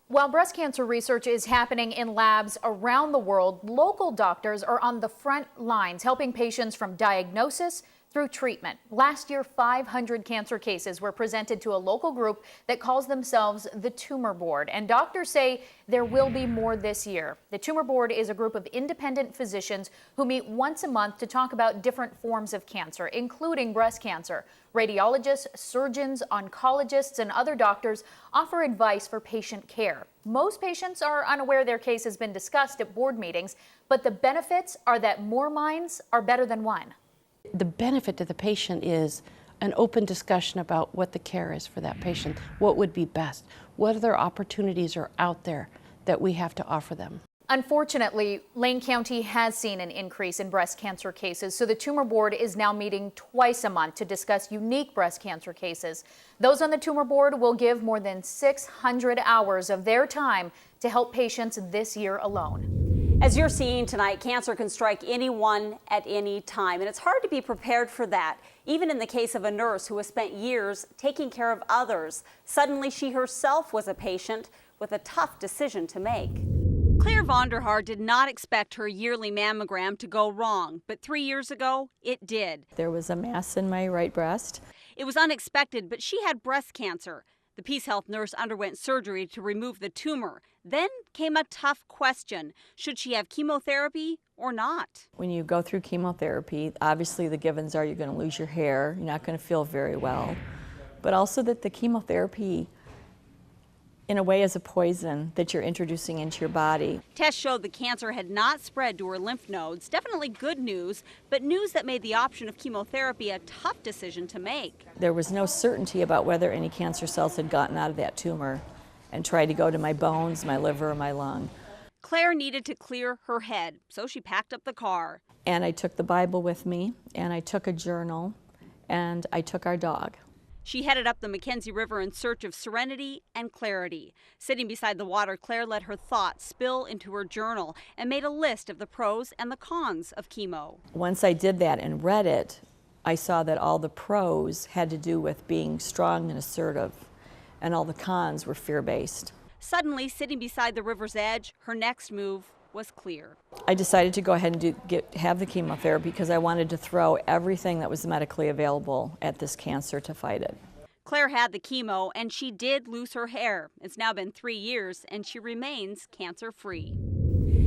While breast cancer research is happening in labs around the world, local doctors are on the front lines helping patients from diagnosis through treatment. Last year, 500 cancer cases were presented to a local group that calls themselves the Tumor Board, and doctors say there will be more this year. The Tumor Board is a group of independent physicians who meet once a month to talk about different forms of cancer, including breast cancer. Radiologists, surgeons, oncologists, and other doctors offer advice for patient care. Most patients are unaware their case has been discussed at board meetings, but the benefits are that more minds are better than one. The benefit to the patient is an open discussion about what the care is for that patient, what would be best, what other opportunities are out there that we have to offer them. Unfortunately, Lane County has seen an increase in breast cancer cases, so the Tumor Board is now meeting twice a month to discuss unique breast cancer cases. Those on the Tumor Board will give more than 600 hours of their time to help patients this year alone. As you're seeing tonight, cancer can strike anyone at any time, and it's hard to be prepared for that. Even in the case of a nurse who has spent years taking care of others, suddenly she herself was a patient with a tough decision to make. Claire Vonderhaar did not expect her yearly mammogram to go wrong, but 3 years ago, it did. There was a mass in my right breast. It was unexpected, but she had breast cancer. The Peace Health nurse underwent surgery to remove the tumor. Then came a tough question. Should she have chemotherapy or not? When you go through chemotherapy, obviously the givens are you're going to lose your hair, you're not going to feel very well, but also that the chemotherapy in a way is a poison that you're introducing into your body. Tests showed the cancer had not spread to her lymph nodes. Definitely good news, but news that made the option of chemotherapy a tough decision to make. There was no certainty about whether any cancer cells had gotten out of that tumor and tried to go to my bones, my liver, or my lung. Claire needed to clear her head, so she packed up the car. And I took the Bible with me, and I took a journal, and I took our dog. She headed up the Mackenzie River in search of serenity and clarity. Sitting beside the water, Claire let her thoughts spill into her journal and made a list of the pros and the cons of chemo. Once I did that and read it, I saw that all the pros had to do with being strong and assertive, and all the cons were fear-based. Suddenly, sitting beside the river's edge, her next move was clear. I decided to go ahead and have the chemotherapy because I wanted to throw everything that was medically available at this cancer to fight it. Claire had the chemo and she did lose her hair. It's now been 3 years and she remains cancer-free.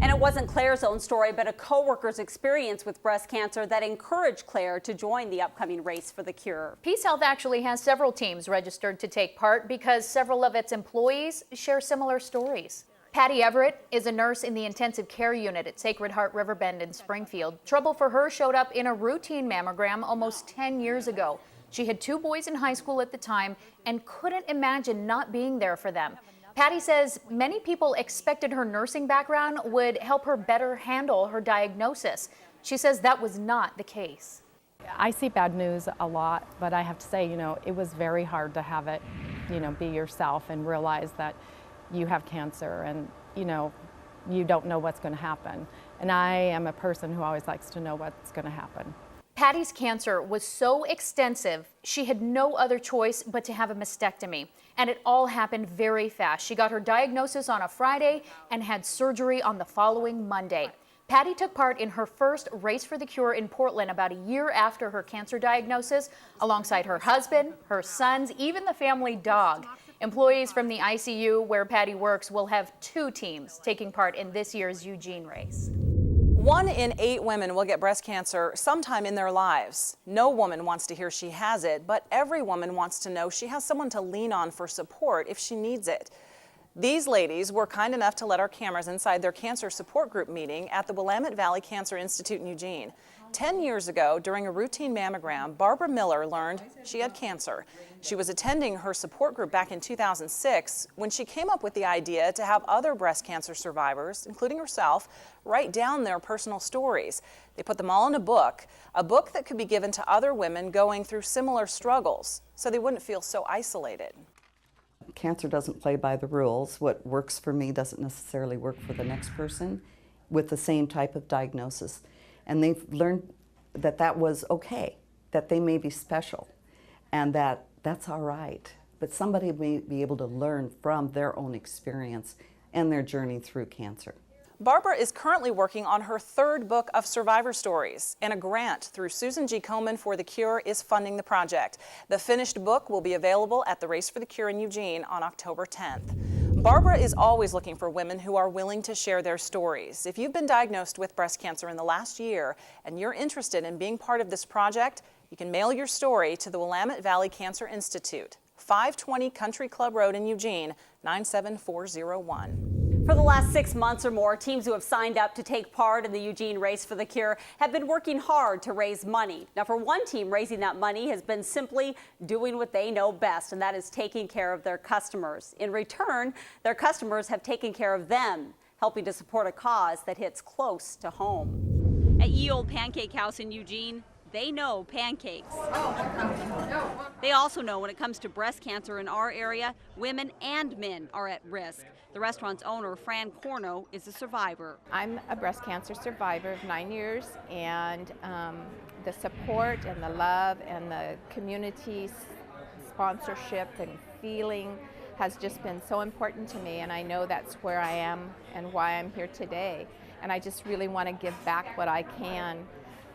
And it wasn't Claire's own story, but a co-worker's experience with breast cancer that encouraged Claire to join the upcoming race for the cure. Peace Health actually has several teams registered to take part because several of its employees share similar stories. Patty Everett is a nurse in the intensive care unit at Sacred Heart Riverbend in Springfield. Trouble for her showed up in a routine mammogram almost 10 years ago. She had 2 boys in high school at the time and couldn't imagine not being there for them. Patty says many people expected her nursing background would help her better handle her diagnosis. She says that was not the case. I see bad news a lot, but I have to say, it was very hard to have it, be yourself and realize that you have cancer and, you don't know what's going to happen. And I am a person who always likes to know what's going to happen. Patty's cancer was so extensive, she had no other choice but to have a mastectomy. And it all happened very fast. She got her diagnosis on a Friday and had surgery on the following Monday. Patty took part in her first Race for the Cure in Portland about a year after her cancer diagnosis, alongside her husband, her sons, even the family dog. Employees from the ICU where Patty works will have 2 teams taking part in this year's Eugene race. 1 in 8 women will get breast cancer sometime in their lives. No woman wants to hear she has it, but every woman wants to know she has someone to lean on for support if she needs it. These ladies were kind enough to let our cameras inside their cancer support group meeting at the Willamette Valley Cancer Institute in Eugene. 10 years ago, during a routine mammogram, Barbara Miller learned she had cancer. She was attending her support group back in 2006 when she came up with the idea to have other breast cancer survivors, including herself, write down their personal stories. They put them all in a book that could be given to other women going through similar struggles, so they wouldn't feel so isolated. Cancer doesn't play by the rules. What works for me doesn't necessarily work for the next person with the same type of diagnosis. And they've learned that that was okay, that they may be special, and that that's all right. but somebody may be able to learn from their own experience and their journey through cancer. Barbara is currently working on her third book of survivor stories, and a grant through Susan G. Komen for the Cure is funding the project. The finished book will be available at the Race for the Cure in Eugene on October 10th. Barbara is always looking for women who are willing to share their stories. If you've been diagnosed with breast cancer in the last year and you're interested in being part of this project, you can mail your story to the Willamette Valley Cancer Institute, 520 Country Club Road in Eugene, 97401. For the last 6 months or more, teams who have signed up to take part in the Eugene Race for the Cure have been working hard to raise money. Now, for one team, raising that money has been simply doing what they know best, and that is taking care of their customers. In return, their customers have taken care of them, helping to support a cause that hits close to home. At Ye Olde Pancake House in Eugene, they know pancakes. They also know when it comes to breast cancer in our area, women and men are at risk. The restaurant's owner, Fran Corno, is a survivor. I'm a breast cancer survivor of 9 years, and the support and the love and the community sponsorship and feeling has just been so important to me, and I know that's where I am and why I'm here today. And I just really want to give back what I can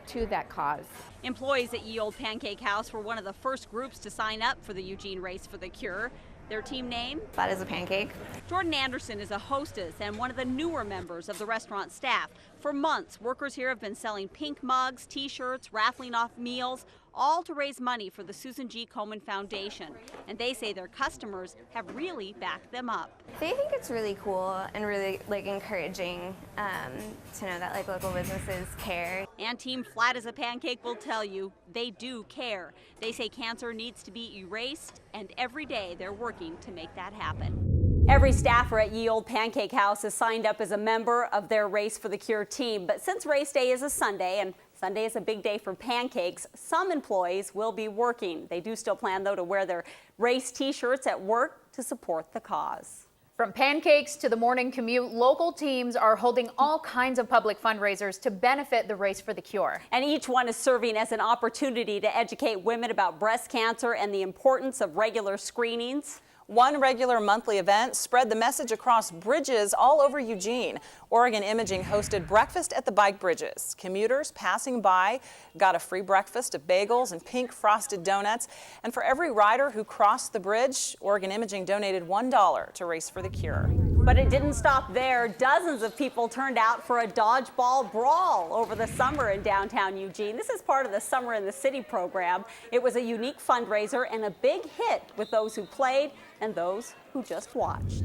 to that cause. Employees at Ye Olde Pancake House were one of the first groups to sign up for the Eugene Race for the Cure. Their team name? That is a pancake. Jordan Anderson is a hostess and one of the newer members of the restaurant staff. For months, workers here have been selling pink mugs, t-shirts, raffling off meals, all to raise money for the Susan G. Komen Foundation. And they say their customers have really backed them up. They think it's really cool and really encouraging to know that local businesses care. And Team Flat as a Pancake will tell you they do care. They say cancer needs to be erased, and every day they're working to make that happen. Every staffer at Ye Olde Pancake House is signed up as a member of their Race for the Cure team. But since race day is a Sunday, and Sunday is a big day for pancakes, some employees will be working. They do still plan, though, to wear their race t-shirts at work to support the cause. From pancakes to the morning commute, local teams are holding all kinds of public fundraisers to benefit the Race for the Cure. And each one is serving as an opportunity to educate women about breast cancer and the importance of regular screenings. One regular monthly event spread the message across bridges all over Eugene. Oregon Imaging hosted breakfast at the bike bridges. Commuters passing by got a free breakfast of bagels and pink frosted donuts. And for every rider who crossed the bridge, Oregon Imaging donated $1 to Race for the Cure. But it didn't stop there. Dozens of people turned out for a dodgeball brawl over the summer in downtown Eugene. This is part of the Summer in the City program. It was a unique fundraiser and a big hit with those who played and those who just watched.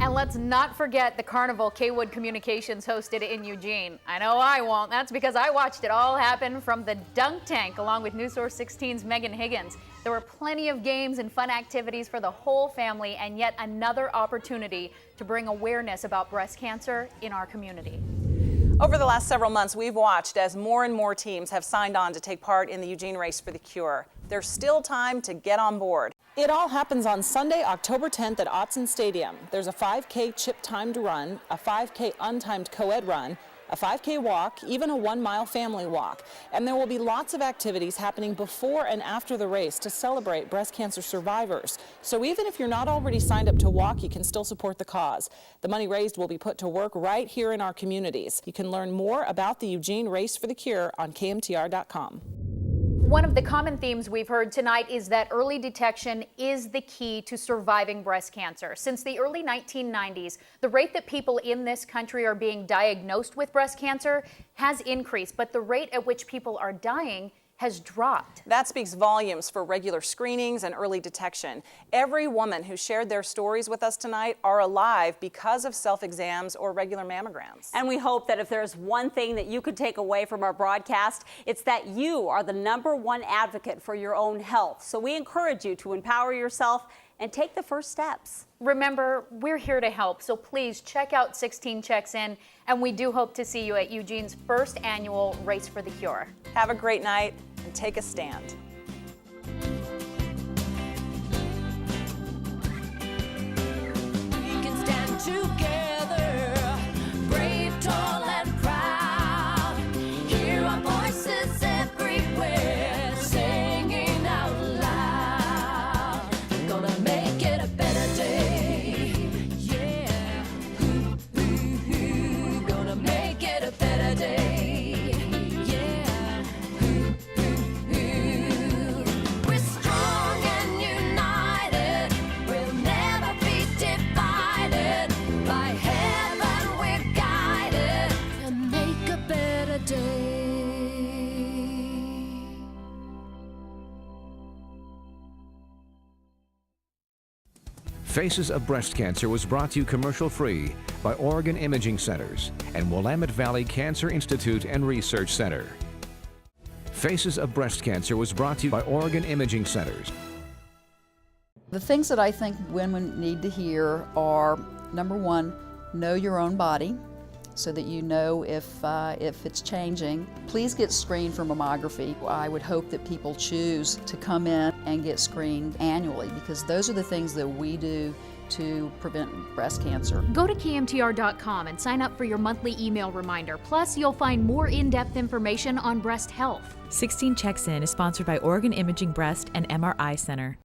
And let's not forget the carnival Kaywood Communications hosted in Eugene. I know I won't. That's because I watched it all happen from the dunk tank along with NewsSource 16's Megan Higgins. There were plenty of games and fun activities for the whole family, and yet another opportunity to bring awareness about breast cancer in our community. Over the last several months, we've watched as more and more teams have signed on to take part in the Eugene Race for the Cure. There's still time to get on board. It all happens on Sunday, October 10th at Autzen Stadium. There's a 5K chip-timed run, a 5K untimed co-ed run, a 5K walk, even a 1-mile family walk. And there will be lots of activities happening before and after the race to celebrate breast cancer survivors. So even if you're not already signed up to walk, you can still support the cause. The money raised will be put to work right here in our communities. You can learn more about the Eugene Race for the Cure on KMTR.com. One of the common themes we've heard tonight is that early detection is the key to surviving breast cancer. Since the early 1990s, the rate that people in this country are being diagnosed with breast cancer has increased, but the rate at which people are dying has dropped. That speaks volumes for regular screenings and early detection. Every woman who shared their stories with us tonight are alive because of self-exams or regular mammograms. And we hope that if there's one thing that you could take away from our broadcast, it's that you are the #1 advocate for your own health. So we encourage you to empower yourself and take the first steps. Remember, we're here to help, so please check out 16 Checks In, and we do hope to see you at Eugene's first annual Race for the Cure. Have a great night and take a stand. We can stand together, brave, tall, and proud. Hear our voices everywhere, singing out loud. Gonna Faces of Breast Cancer was brought to you commercial-free by Oregon Imaging Centers and Willamette Valley Cancer Institute and Research Center. Faces of Breast Cancer was brought to you by Oregon Imaging Centers. The things that I think women need to hear are, number one, know your own body so that you know if it's changing. Please get screened for mammography. I would hope that people choose to come in and get screened annually, because those are the things that we do to prevent breast cancer. Go to KMTR.com and sign up for your monthly email reminder. Plus, you'll find more in-depth information on breast health. 16 Checks In is sponsored by Oregon Imaging Breast and MRI Center.